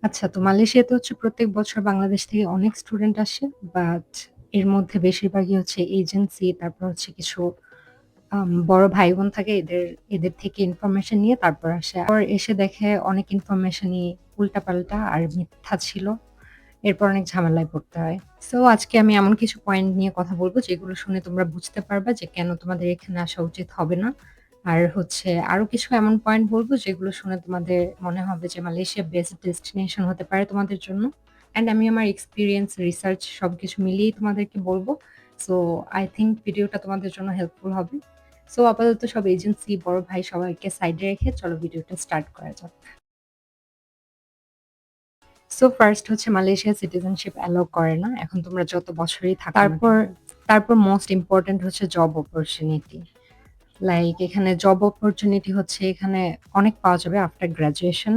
আচ্ছা, তো মালয়েশিয়াতে হচ্ছে প্রত্যেক বছর বাংলাদেশ থেকে অনেক স্টুডেন্ট আসে। বাট এর মধ্যে বেশিরভাগই হচ্ছে এজেন্সি, তারপর হচ্ছে কিছু বড় ভাই-বোন থাকে এদের থেকে ইনফরমেশন নিয়ে তারপর আসে। তারপর এসে দেখে অনেক ইনফরমেশনই উল্টাপাল্টা আর মিথ্যা ছিল। এরপর অনেক ঝামেলায় পড়তে হয়। সো আজকে আমি এমন কিছু পয়েন্ট নিয়ে কথা বলব যেগুলো শুনে তোমরা বুঝতে পারবা যে কেন তোমাদের এখানে আসা উচিত হবে না। আর হচ্ছে আরো কিছু এমন পয়েন্ট বলব যেগুলো শুনে তোমাদের মনে হবে যে মালয়েশিয়া বেস্ট ডেস্টিনেশন হতে পারে তোমাদের জন্য। অ্যান্ড আমি আমার এক্সপেরিয়েন্স, রিসার্চ সবকিছু মিলিয়েই তোমাদেরকে বলব। সো আই থিংক ভিডিওটা তোমাদের জন্য হেল্পফুল হবে। সো আপাতত সব এজেন্সি, বড় ভাই সবাইকে সাইডে রেখে চলো ভিডিওটা স্টার্ট করা যাক। সো ফার্স্ট হচ্ছে মালয়েশিয়া সিটিজেনশিপ অ্যালাও করে না। এখন তোমরা যত বছরই থাকো না তারপর মোস্ট ইম্পোর্টেন্ট হচ্ছে জব অপরচুনিটি। লাইক এখানে জব অপরচুনিটি হচ্ছে এখানে অনেক পাওয়া যাবে after graduation.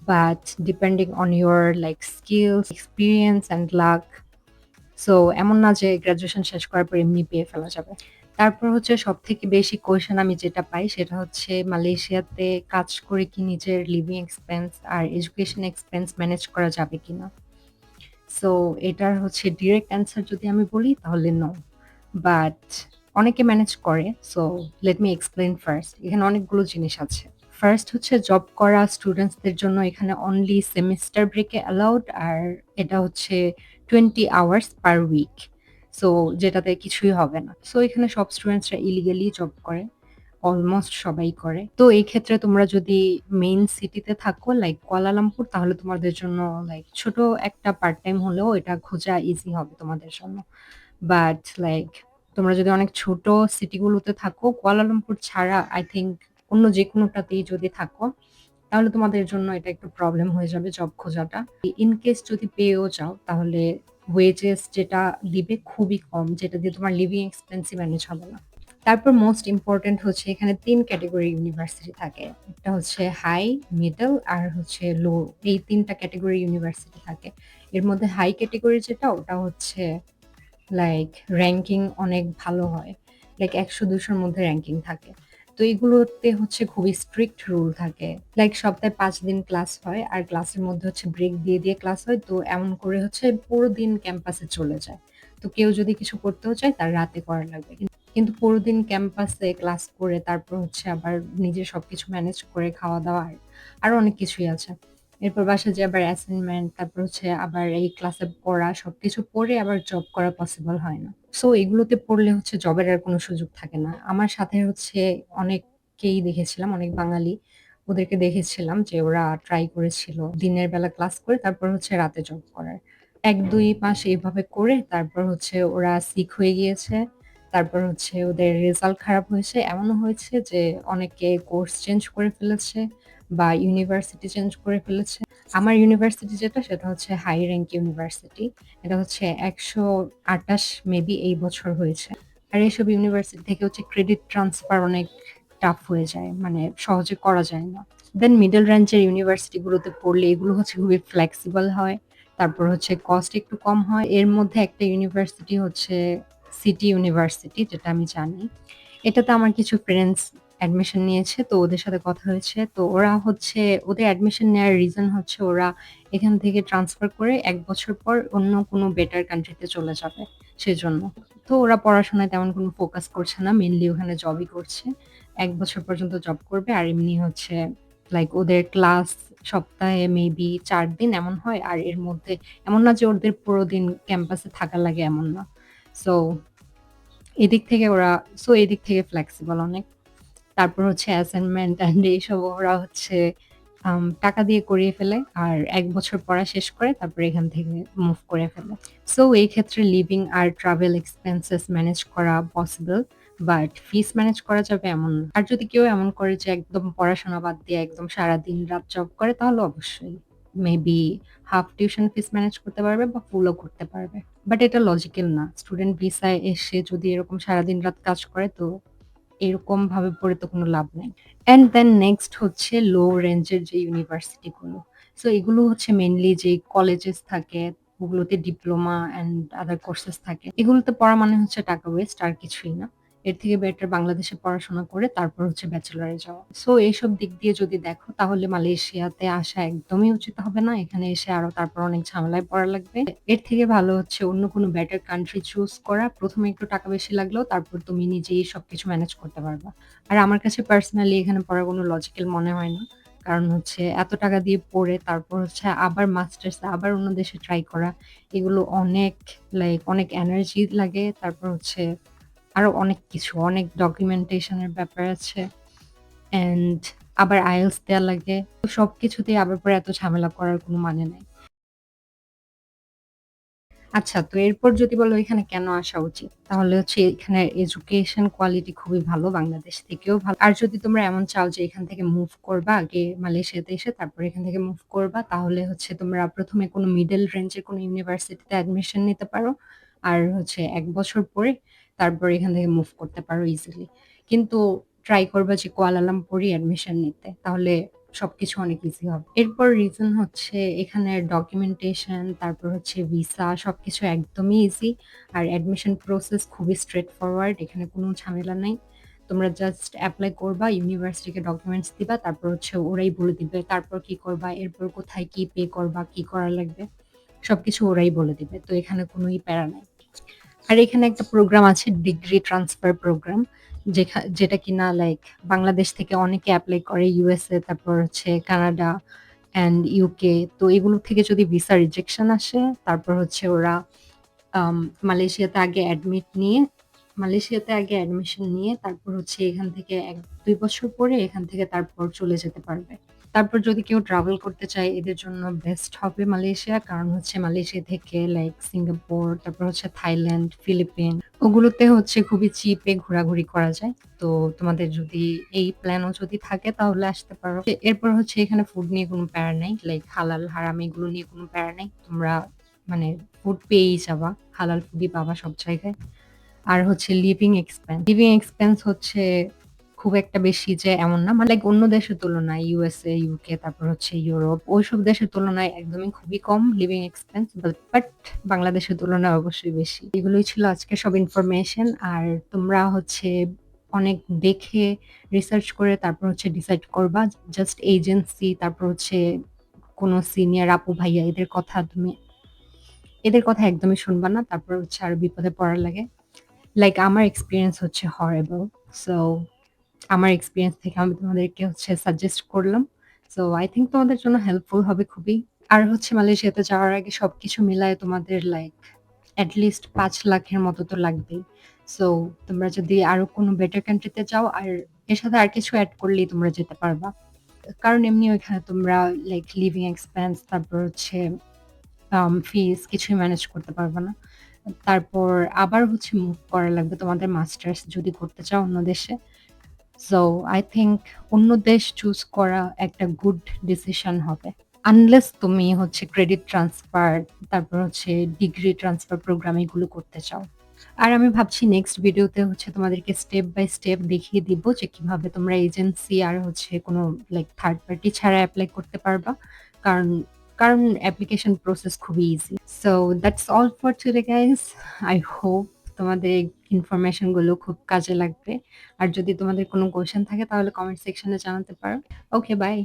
But depending on your like skills, experience and lakh. So এমন না যে গ্র্যাজুয়েশন শেষ করার পর এমনি পেয়ে ফেলা যাবে। তারপর হচ্ছে সবথেকে বেশি কোয়েশ্চেন আমি যেটা পাই সেটা হচ্ছে মালয়েশিয়াতে কাজ করে কি নিজের লিভিং এক্সপেন্স আর এডুকেশন এক্সপেন্স ম্যানেজ করা যাবে কিনা? সো এটার হচ্ছে ডিরেক্ট অ্যান্সার যদি আমি বলি তাহলে নো। বাট অনেকে ম্যানেজ করে। So let me explain first. এখানে অনেকগুলো জিনিস আছে। ফার্স্ট হচ্ছে জব করা স্টুডেন্টসদের জন্য এখানে অনলি সেমিস্টার ব্রেকে অ্যালাউড আর এটা হচ্ছে 20 আওয়ার্স পার উইক। সো যেটাতে কিছুই হবে না। সো এখানে সব স্টুডেন্টসরা ইলিগালি জব করে। অলমোস্ট সবাই করে। তো এই ক্ষেত্রে তোমরা যদি মেইন সিটিতে থাকো লাইক কুয়ালালামপুর তাহলে তোমাদের জন্য লাইক ছোট একটা পার্ট টাইম হলেও এটা খোঁজা ইজি হবে তোমাদের জন্য। বাট লাইক তোমরা যদি অনেক ছোট সিটিগুলোতে থাকো, কুয়ালালামপুর ছাড়া আই থিংক অন্য যেকোনোটাতেই যদি থাকো, তাহলে তোমাদের জন্য এটা একটু প্রবলেম হয়ে যাবে জব খোঁজাটা। ইন কেস যদি পেয়েও যাও তাহলে ওয়েজেস যেটা দিবে খুবই কম, যেটা দিয়ে তোমার লিভিং এক্সপেন্সই ম্যানেজ হবে না। তারপর মোস্ট ইম্পোর্টেন্ট হচ্ছে এখানে ৩ ক্যাটেগরি ইউনিভার্সিটি থাকে। একটা হচ্ছে হাই, মিডল আর হচ্ছে লো। এই ৩ টা ক্যাটেগরি ইউনিভার্সিটি থাকে। এর মধ্যে হাই ক্যাটেগরি যেটা ওটা হচ্ছে লাইক র‍্যাংকিং অনেক ভালো হয়। লাইক ১০০-২০০ র মধ্যে র‍্যাংকিং থাকে। তো এগুলোতে হচ্ছে খুবই স্ট্রিক্ট রুল থাকে। লাইক সপ্তাহে ৫ দিন ক্লাস হয় আর ক্লাসের মধ্যে হচ্ছে ব্রেক দিয়ে ক্লাস হয়। তো এমন করে হচ্ছে পুরো দিন ক্যাম্পাসে চলে যায়। তো কেউ যদি কিছু করতেও চায় তার রাতে করা লাগবে। কিন্তু পুরো দিন ক্যাম্পাসে ক্লাস করে তারপর হচ্ছে আবার নিজের সবকিছু ম্যানেজ করে খাওয়া-দাওয়া আর আরো অনেক কিছুই আছে। এরপর বাসায় যেয়ে আবার অ্যাসাইনমেন্ট, তারপর হচ্ছে আবার এই ক্লাসে পড়া, সবকিছু পড়ে আবার জব করা পসিবল হয় না। সো এগুলোতে পড়লে হচ্ছে জবের আর কোনো সুযোগ থাকে না। আমার সাথে হচ্ছে অনেককেই দেখেছিলাম, অনেক বাঙালি। ওদেরকে দেখেছিলাম যে ওরা ট্রাই করেছিল দিনের বেলা ক্লাস করে তারপর হচ্ছে রাতে জব করার। ১-২ মাস এভাবে করে তারপর হচ্ছে ওরা সিক হয়ে গিয়েছে। তারপর হচ্ছে ওদের রেজাল্ট খারাপ হয়েছে। এমনও হয়েছে যে অনেকে কোর্স চেঞ্জ করে ফেলেছে বা ইউনিভার্সিটি চেঞ্জ করে ফেলেছে। আমার ইউনিভার্সিটি যেটা সেটা হচ্ছে হাই র‍্যাংক ইউনিভার্সিটি। এটা হচ্ছে ১২৮ মেবি এই বছর হয়েছে। আর এইসব ইউনিভার্সিটি থেকে হচ্ছে ক্রেডিট ট্রান্সফার অনেক টাফ হয়ে যায়। মানে সহজে করা যায় না। দেন মিডল রেঞ্জের ইউনিভার্সিটি গুলোতে পড়লে এগুলো হচ্ছে খুবই ফ্লেক্সিবল হয়। তারপর হচ্ছে কস্ট একটু কম হয়। এর মধ্যে একটা ইউনিভার্সিটি হচ্ছে সিটি ইউনিভার্সিটি যেটা আমি জানি। এটাতে আমার কিছু ফ্রেন্ডস অ্যাডমিশন নিয়েছে। তো ওদের সাথে কথা হয়েছে। তো ওরা হচ্ছে ওদের অ্যাডমিশন নেওয়ার রিজন হচ্ছে ওরা এখান থেকে ট্রান্সফার করে ১ বছর পর অন্য কোনো বেটার কান্ট্রিতে চলে যাবে সেজন্য। তো ওরা পড়াশোনায় তেমন কোনো ফোকাস করছে না। মেইনলি ওখানে জবই করছে। ১ বছর পর্যন্ত জব করবে আর এমনি হচ্ছে লাইক ওদের ক্লাস সপ্তাহে মেবি ৪ দিন এমন হয়। আর এর মধ্যে এমন না যে ওদের পুরো দিন ক্যাম্পাসে থাকা লাগে এমন না। সো এদিক থেকে ফ্লেক্সিবল অনেক। তারপর হচ্ছে অ্যাসাইনমেন্ট অ্যান্ড এইসব ওরা হচ্ছে টাকা দিয়ে করিয়ে ফেলে। আর ১ বছর পড়া শেষ করে তারপরে এখান থেকে মুভ করে ফেলে। সো এই ক্ষেত্রে লিভিং আর ট্রাভেল এক্সপেন্সেস ম্যানেজ করা পসিবল। বাট ফিস ম্যানেজ করা যাবে এমন না। আর যদি কেউ এমন করে যে একদম পড়াশোনা বাদ দিয়ে একদম সারাদিন রাত জব করে তাহলে অবশ্যই maybe half tuition fees manage করতে পারবে বা ফুলও করতে পারবে। বাট এটা লজিক্যাল না। স্টুডেন্ট ভিসায় এসে যদি এরকম সারাদিন রাত কাজ করে তো এরকম ভাবে পড়ে তো কোনো লাভ নাই। অ্যান্ড দেন নেক্সট হচ্ছে লো রেঞ্জের যে ইউনিভার্সিটি গুলো। সো এগুলো হচ্ছে মেইনলি যে কলেজেস থাকে ওগুলোতে ডিপ্লোমা অ্যান্ড আদার কোর্সেস থাকে। এগুলোতে পড়া মানে হচ্ছে টাকা ওয়েস্ট আর কিছুই না। এর থেকে বেটার বাংলাদেশে পড়াশোনা করে তারপর হচ্ছে ব্যাচেলরে যাওয়া। সো এইসব দিক দিয়ে যদি দেখো তাহলে মালয়েশিয়াতে আসা একদমই উচিত হবে না। এখানে এসে আরো তারপর অনেক ঝামেলায় পড়া লাগবে। এর থেকে ভালো হচ্ছে অন্য কোনো বেটার কান্ট্রি চুজ করা। ১ম এ একটু টাকা বেশি লাগলেও তারপর তুমি নিজেই সবকিছু ম্যানেজ করতে পারবা। আর আমার কাছে পার্সোনালি এখানে পড়ার কোনো লজিক্যাল মনে হয় না। কারণ হচ্ছে এত টাকা দিয়ে পড়ে তারপর হচ্ছে আবার মাস্টার্স আবার অন্য দেশে ট্রাই করা। এগুলো অনেক অনেক এনার্জি লাগে। তারপর হচ্ছে আরো অনেক কিছু, অনেক ডকুমেন্টেশন এর ব্যাপার আছে। অ্যান্ড আবার IELTS দেয়া লাগে। তো সবকিছুতেই আবার পরে এত ঝামেলা করার কোনো মানে নাই। আচ্ছা, তো এরপর যদি বলো এখানে কেন আসা উচিত? তাহলে হচ্ছে এখানের এডুকেশন কোয়ালিটি খুবই ভালো, বাংলাদেশ থেকেও ভালো। আর যদি তোমরা এমন চাও যে এখান থেকে মুভ করবা, আগে মালয়েশিয়াতে এসে তারপর এখান থেকে মুভ করবা, তাহলে হচ্ছে তোমরা ১ম এ কোনো মিডল রেঞ্জের কোনো ইউনিভার্সিটিতে অ্যাডমিশন নিতে পারো। আর হচ্ছে ১ বছর পরে তারপর এখান থেকে মুভ করতে পারো ইজিলি। কিন্তু ট্রাই করবা যে কুয়ালালামপুরই অ্যাডমিশন নিতে। তাহলে সবকিছু অনেক ইজি হবে। এরপর রিজন হচ্ছে এখানের ডকুমেন্টেশন, তারপর হচ্ছে ভিসা সবকিছু একদমই ইজি। আর অ্যাডমিশন প্রসেস খুবই স্ট্রেইট ফরওয়ার্ড। এখানে কোনো ঝামেলা নাই। তোমরা জাস্ট এপ্লাই করবা, ইউনিভার্সিটিকে ডকুমেন্টস দিবা, তারপর হচ্ছে ওরাই বলে দিবে তারপর কি করবা, এরপর কোথায় কি পে করবা, কি করা লাগবে। সবকিছু ওরাই বলে দিবে। তো এখানে কোনোই প্যারা নাই। আর এখানে একটা প্রোগ্রাম আছে ডিগ্রি ট্রান্সফার প্রোগ্রাম যেটা কিনা বাংলাদেশ থেকে অনেকে এপ্লাই করে USA তারপর হচ্ছে কানাডা অ্যান্ড ইউকে। তো এগুলো থেকে যদি ভিসা রিজেকশন আসে তারপর হচ্ছে ওরা আম মালয়েশিয়াতে আগে অ্যাডমিট নিয়ে মালয়েশিয়াতে আগে অ্যাডমিশন নিয়ে তারপর হচ্ছে এখান থেকে ১-২ বছর পরে এখান থেকে তারপর চলে যেতে পারবে। তারপর যদি কেউ ট্রাভেল করতে চায় এদের জন্য বেস্ট হবে মালয়েশিয়া। কারণ হচ্ছে মালয়েশিয়া থেকে সিঙ্গাপুর, তারপর হচ্ছে থাইল্যান্ড, ফিলিপিন ওগুলোতে হচ্ছে খুবই চিপে ঘোরাঘুরি করা যায়। তো তোমাদের যদি এই প্ল্যানও যদি থাকে তাহলে আসতে পারো। এরপর হচ্ছে এখানে ফুড নিয়ে কোনো প্যারা নাই। হালাল, হারাম এগুলো নিয়ে কোনো প্যারা নাই। তোমরা মানে ফুড পেয়েই যাবা। হালাল ফুডই পাবা সব জায়গায়। আর হচ্ছে লিভিং এক্সপেন্স। লিভিং এক্সপেন্স হচ্ছে খুব একটা বেশি যে এমন না। মানে অন্য দেশের তুলনায় USA, UK তারপর হচ্ছে ইউরোপ ওইসব দেশের তুলনায় একদমই খুবই কম লিভিং এক্সপেন্স। বাট বাংলাদেশের তুলনায় অবশ্যই বেশি। এগুলোই ছিল আজকের সব ইনফরমেশন। আর তোমরা হচ্ছে অনেক দেখে রিসার্চ করে তারপর হচ্ছে ডিসাইড করবা। জাস্ট এজেন্সি তারপর হচ্ছে কোনো সিনিয়র আপু ভাইয়া এদের কথা একদমই শুনবা না। তারপর হচ্ছে আরো বিপদে পড়ার লাগে। আমার এক্সপেরিয়েন্স হচ্ছে হরিবল। সো আমার এক্সপেরিয়েন্স থেকে আমি তোমাদেরকে হচ্ছে সাজেস্ট করলাম। সো আই থিংক তোমাদের জন্য হেল্পফুল হবে খুবই। আর হচ্ছে মালয়েশিয়াতে যাওয়ার আগে সবকিছু মিলায়ে তোমাদের এট লিস্ট ৫ লাখের মতো তো লাগবেই। সো তোমরা যদি আরো কোনো বেটার কান্ট্রিতে যাও আর এর সাথে আর কিছু এড করলেই তোমরা যেতে পারবা। কারণ এমনি ওইখানে তোমরা লিভিং এক্সপেন্স তারপর হচ্ছে ফিস কিছুই ম্যানেজ করতে পারবা না। তারপর আবার হচ্ছে মুভ করা লাগবে তোমাদের মাস্টার্স যদি করতে চাও অন্য দেশে। সো আই থিংক অন্য দেশ চুজ করা একটা গুড ডিসিশন হবে। আনলেস তুমি হচ্ছে ক্রেডিট ট্রান্সফার তারপর হচ্ছে ডিগ্রি ট্রান্সফার প্রোগ্রাম এগুলো করতে চাও। আর আমি ভাবছি নেক্সট ভিডিওতে হচ্ছে তোমাদেরকে স্টেপ বাই স্টেপ দেখিয়ে দিব যে কিভাবে তোমরা এজেন্সি আর হচ্ছে কোনো থার্ড পার্টি ছাড়া এপ্লাই করতে পারবা। কারণ কারণ অ্যাপ্লিকেশন প্রসেস খুবই easy. So that's all for today guys. I hope তোমাদের এই ইনফরমেশন গুলো খুব কাজে লাগবে। আর যদি তোমাদের কোনো কোয়েশ্চেন থাকে তাহলে কমেন্ট সেকশনে জানাতে পারো। ওকে, বাই।